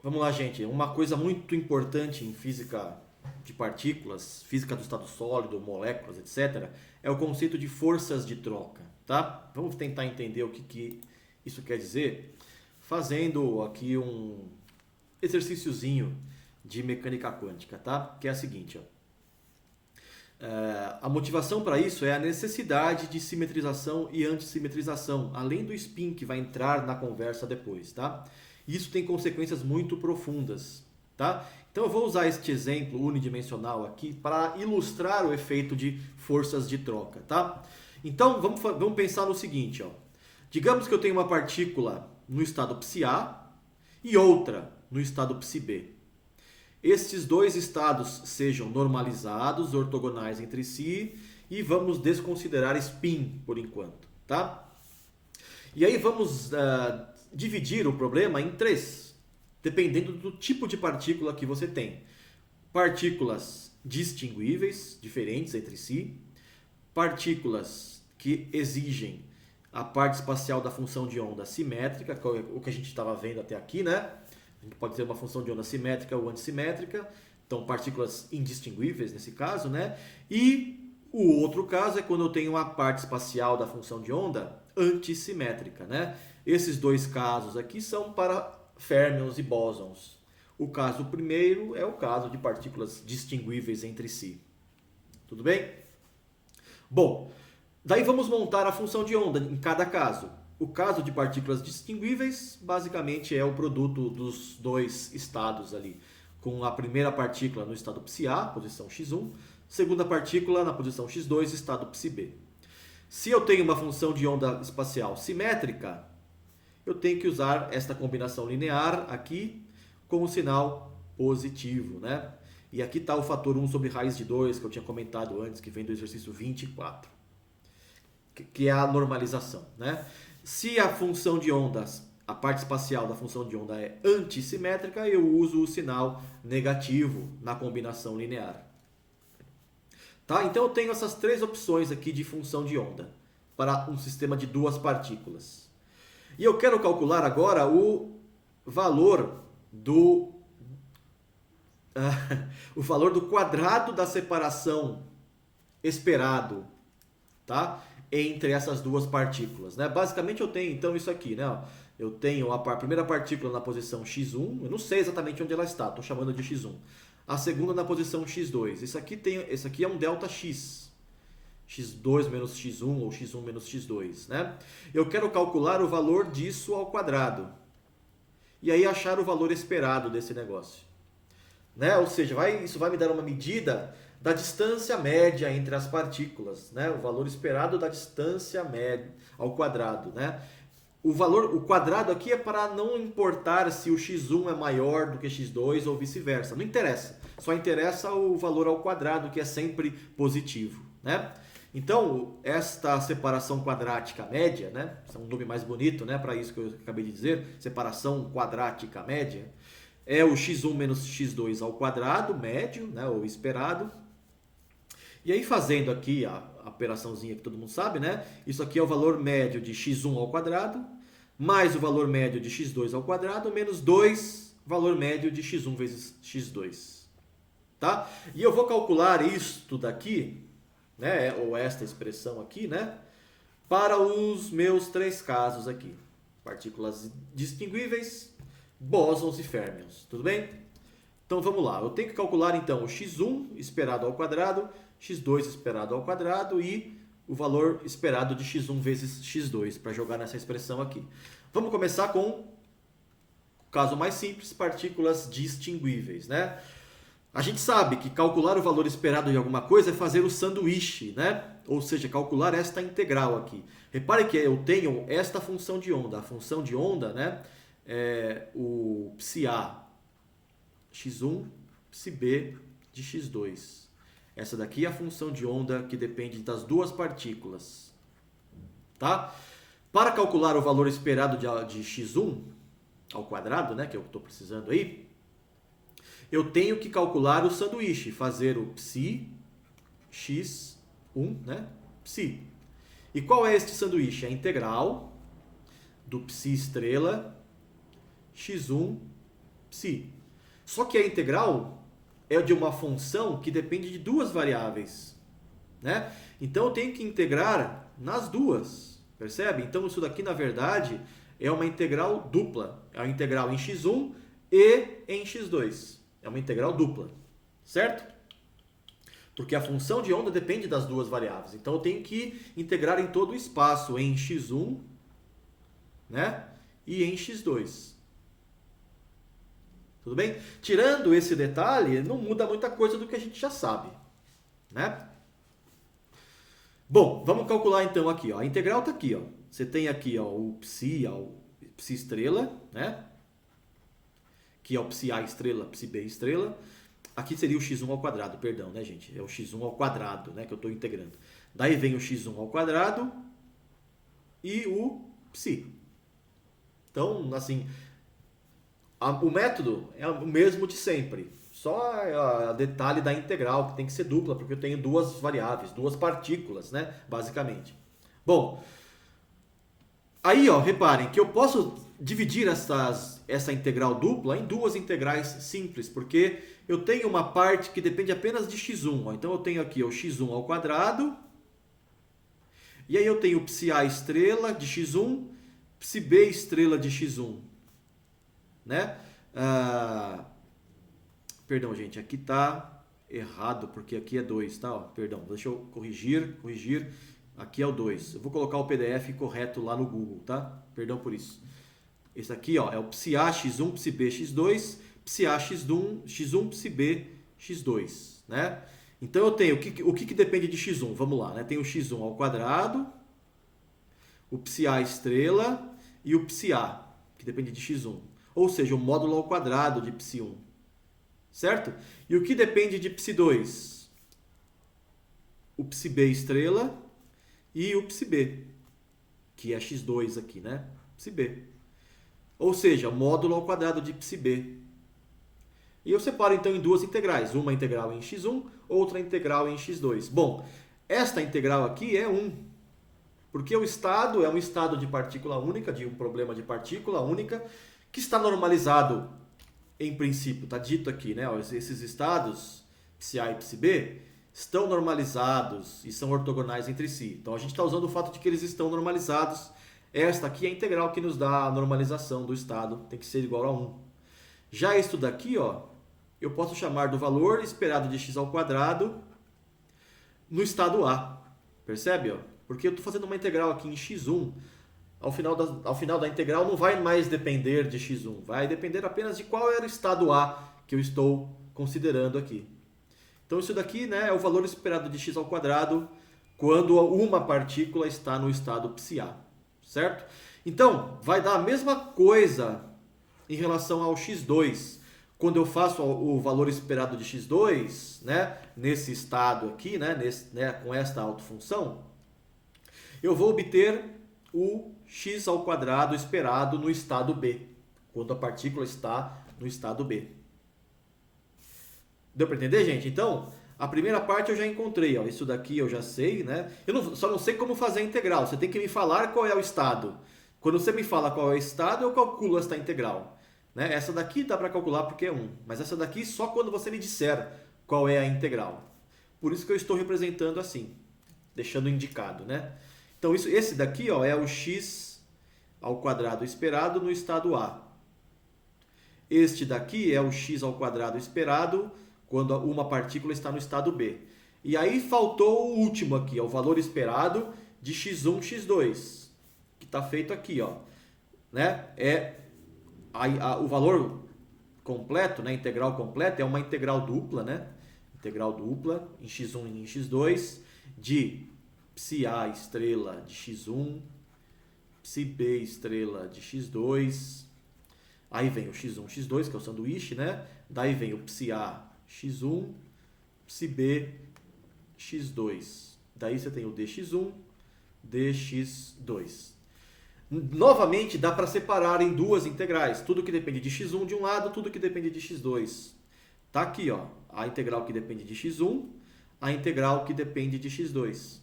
Vamos lá, gente. Uma coisa muito importante em física de partículas, física do estado sólido, moléculas, etc., é o conceito de forças de troca, tá? Vamos tentar entender o que isso quer dizer, fazendo aqui um exercíciozinho de mecânica quântica, tá? Que é a seguinte, ó. A motivação para isso é a necessidade de simetrização e antissimetrização, além do spin que vai entrar na conversa depois, tá? Isso tem consequências muito profundas, tá? Então eu vou usar este exemplo unidimensional aqui para ilustrar o efeito de forças de troca, tá? Então vamos pensar no seguinte, ó. Digamos que eu tenho uma partícula no estado psi-A e outra no estado psi-B. Estes dois estados sejam normalizados, ortogonais entre si, e vamos desconsiderar spin por enquanto, tá? E aí vamos dividir o problema em três, dependendo do tipo de partícula que você tem. Partículas distinguíveis, diferentes entre si, partículas que exigem a parte espacial da função de onda simétrica, que é o que a gente estava vendo até aqui, né? A gente pode ter uma função de onda simétrica ou antissimétrica, então partículas indistinguíveis nesse caso, né? E o outro caso é quando eu tenho uma parte espacial da função de onda antissimétrica, né? Esses dois casos aqui são para férmions e bósons. O caso primeiro é o caso de partículas distinguíveis entre si. Tudo bem? Bom, daí vamos montar a função de onda em cada caso. O caso de partículas distinguíveis, basicamente, é o produto dos dois estados ali, com a primeira partícula no estado psi-A, posição x1, segunda partícula na posição x2, estado psi-B. Se eu tenho uma função de onda espacial simétrica, eu tenho que usar esta combinação linear aqui com o sinal positivo, né? E aqui está o fator 1 sobre raiz de 2, que eu tinha comentado antes, que vem do exercício 24, que é a normalização, né? Se a função de ondas, a parte espacial da função de onda é antissimétrica, eu uso o sinal negativo na combinação linear. Tá? Então eu tenho essas três opções aqui de função de onda para um sistema de duas partículas. E eu quero calcular agora o valor do o valor do quadrado da separação esperado, tá? Entre essas duas partículas, né? Basicamente eu tenho então isso aqui, né? Eu tenho a primeira partícula na posição x1, eu não sei exatamente onde ela está, estou chamando de x1. A segunda na posição x2. Esse aqui é um delta x. x2 menos x1 ou x1 menos x2, né? Eu quero calcular o valor disso ao quadrado. E aí achar o valor esperado desse negócio, né? Ou seja, isso vai me dar uma medida da distância média entre as partículas, né? O valor esperado da distância média ao quadrado, né? O quadrado aqui é para não importar se o x1 é maior do que x2 ou vice-versa. Não interessa. Só interessa o valor ao quadrado, que é sempre positivo, né? Então, esta separação quadrática média, né? Esse é um nome mais bonito, né? Para isso que eu acabei de dizer, separação quadrática média, é o x1 menos x2 ao quadrado, médio, né? Ou esperado. E aí fazendo aqui a operaçãozinha que todo mundo sabe, né? Isso aqui é o valor médio de x1 ao quadrado, mais o valor médio de x2 ao quadrado, menos 2, valor médio de x1 vezes x2. Tá? E eu vou calcular isto daqui, né? Ou esta expressão aqui, né? Para os meus três casos aqui. Partículas distinguíveis, bósons e férmions. Tudo bem? Então vamos lá. Eu tenho que calcular então o x1 esperado ao quadrado, x2 esperado ao quadrado e o valor esperado de x1 vezes x2 para jogar nessa expressão aqui. Vamos começar com o caso mais simples, partículas distinguíveis, né? A gente sabe que calcular o valor esperado de alguma coisa é fazer o sanduíche, né? Ou seja, calcular esta integral aqui. Repare que eu tenho esta função de onda. A função de onda, né? É o psi-A x1, psi-B de x2. Essa daqui é a função de onda que depende das duas partículas. Tá? Para calcular o valor esperado de x1 ao quadrado, né, que eu estou precisando aí, eu tenho que calcular o sanduíche, fazer o psi x1, né, psi. E qual é este sanduíche? É a integral do psi estrela x1 psi. Só que a integral é de uma função que depende de duas variáveis, né? Então eu tenho que integrar nas duas, percebe? Então isso daqui, na verdade, é uma integral dupla. É uma integral em x1 e em x2. É uma integral dupla, certo? Porque a função de onda depende das duas variáveis. Então eu tenho que integrar em todo o espaço em x1, né? E em x2. Tudo bem? Tirando esse detalhe, não muda muita coisa do que a gente já sabe, né? Bom, vamos calcular então aqui, ó. A integral está aqui, ó. Você tem aqui, ó, o psi estrela, né? Que é o psi a estrela, psi b estrela. Aqui seria o x1 ao quadrado, perdão, né, gente? É o x1 ao quadrado, né, que eu estou integrando. Daí vem o x1 ao quadrado e o psi. Então, assim, o método é o mesmo de sempre. Só o detalhe da integral, que tem que ser dupla, porque eu tenho duas variáveis, duas partículas, né, basicamente. Bom, aí, ó, reparem que eu posso dividir essa integral dupla em duas integrais simples, porque eu tenho uma parte que depende apenas de x1. Ó. Então eu tenho aqui o x1 ao quadrado, e aí eu tenho psi a estrela de x1, psi b estrela de x1. Né? Perdão, gente, aqui está errado, porque aqui é 2, tá? Ó, perdão, deixa eu corrigir. Aqui é o 2. Eu vou colocar o PDF correto lá no Google, tá? Perdão por isso. Esse aqui, ó, é o psi a x1, psi b x2, psi a x1, psi b x2, né? Então eu tenho o que depende de x1? Vamos lá, né? Tem o x1 ao quadrado, o psi a estrela e o psi a, que depende de x1. Ou seja, o módulo ao quadrado de psi1. Certo? E o que depende de psi2? O psi b estrela e o psi b, que é x2 aqui, né? Psi b. Ou seja, módulo ao quadrado de psi b. E eu separo então em duas integrais. Uma integral em x1, outra integral em x2. Bom, esta integral aqui é 1. Porque o estado é um estado de partícula única, de um problema de partícula única, que está normalizado em princípio. Está dito aqui, né? Esses estados, psi a e psi b, estão normalizados e são ortogonais entre si. Então a gente está usando o fato de que eles estão normalizados. Esta aqui é a integral que nos dá a normalização do estado, tem que ser igual a 1. Já isso daqui, ó, eu posso chamar do valor esperado de x ao quadrado no estado A. Percebe? Ó? Porque eu estou fazendo uma integral aqui em x1. Ao final da integral não vai mais depender de x1. Vai depender apenas de qual era o estado A que eu estou considerando aqui. Então isso daqui, né, é o valor esperado de x ao quadrado quando uma partícula está no estado psi A. Certo? Então, vai dar a mesma coisa em relação ao x2. Quando eu faço o valor esperado de x2, né, nesse estado aqui, né, com esta autofunção, eu vou obter o x ao quadrado esperado no estado B, quando a partícula está no estado B. Deu para entender, gente? Então, a primeira parte eu já encontrei, ó, isso daqui eu já sei, né? Só não sei como fazer a integral, você tem que me falar qual é o estado. Quando você me fala qual é o estado, eu calculo esta integral. Né? Essa daqui dá para calcular porque é 1, mas essa daqui só quando você me disser qual é a integral. Por isso que eu estou representando assim, deixando indicado, né? Então esse daqui, ó, é o x ao quadrado esperado no estado A. Este daqui é o x ao quadrado esperado quando uma partícula está no estado B. E aí faltou o último aqui, ó, o valor esperado de x1, x2, que está feito aqui, ó, né? O valor completo, né, integral completa, é uma integral dupla, né? Integral dupla em x1 e em x2 de psi a estrela de x1, psi b estrela de x2. Aí vem o x1, x2, que é o sanduíche, né? Daí vem o psi a x1, psi b x2. Daí você tem o dx1, dx2. Novamente, dá para separar em duas integrais. Tudo que depende de x1 de um lado, tudo que depende de x2. Tá aqui, ó, a integral que depende de x1, a integral que depende de x2.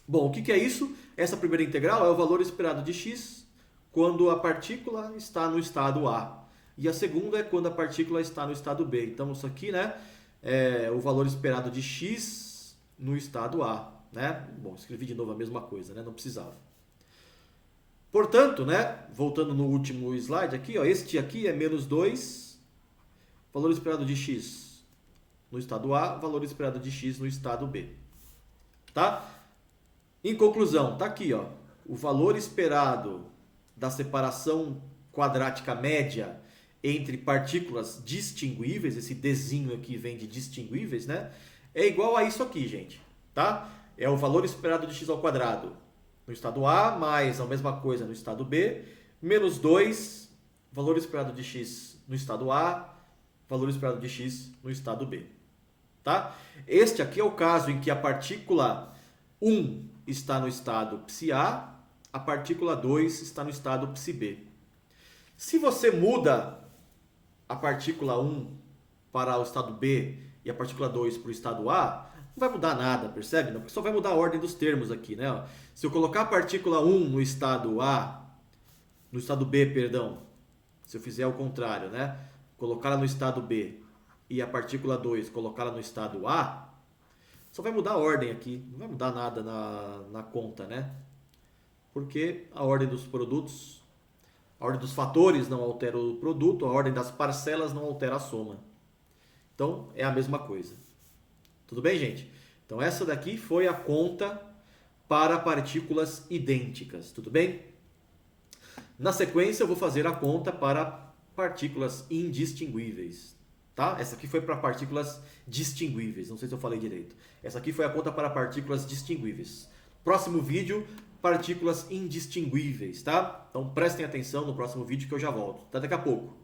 Bom, o que é isso? Essa primeira integral é o valor esperado de x quando a partícula está no estado A. e a segunda é quando a partícula está no estado B. Então, isso aqui, né, é o valor esperado de x no estado A, né? Bom, escrevi de novo a mesma coisa, né? Não precisava. Portanto, né, voltando no último slide aqui, ó, este aqui é menos 2, valor esperado de x no estado A, valor esperado de x no estado B. Tá? Em conclusão, tá aqui, ó, o valor esperado da separação quadrática média entre partículas distinguíveis, esse Dzinho aqui vem de distinguíveis, né? É igual a isso aqui, gente, tá? É o valor esperado de x ao quadrado no estado A, mais a mesma coisa no estado B, menos 2, valor esperado de x no estado A, valor esperado de x no estado B. Tá? Este aqui é o caso em que a partícula 1 está no estado psi-A, a partícula 2 está no estado psi-B. Se você muda a partícula 1 para o estado B e a partícula 2 para o estado A, não vai mudar nada, percebe? Porque só vai mudar a ordem dos termos aqui, né? Se eu colocar a partícula 1 no estado A, no estado B, perdão, se eu fizer o contrário, né? Colocá-la no estado B e a partícula 2 colocá-la no estado A, só vai mudar a ordem aqui, não vai mudar nada na conta, né? Porque a ordem dos produtos, a ordem dos fatores não altera o produto, a ordem das parcelas não altera a soma. Então, é a mesma coisa. Tudo bem, gente? Então, essa daqui foi a conta para partículas idênticas, tudo bem? Na sequência, eu vou fazer a conta para partículas indistinguíveis, tá? Essa aqui foi para partículas distinguíveis, não sei se eu falei direito. Essa aqui foi a conta para partículas distinguíveis. Próximo vídeo, partículas indistinguíveis, tá? Então, prestem atenção no próximo vídeo que eu já volto. Até daqui a pouco.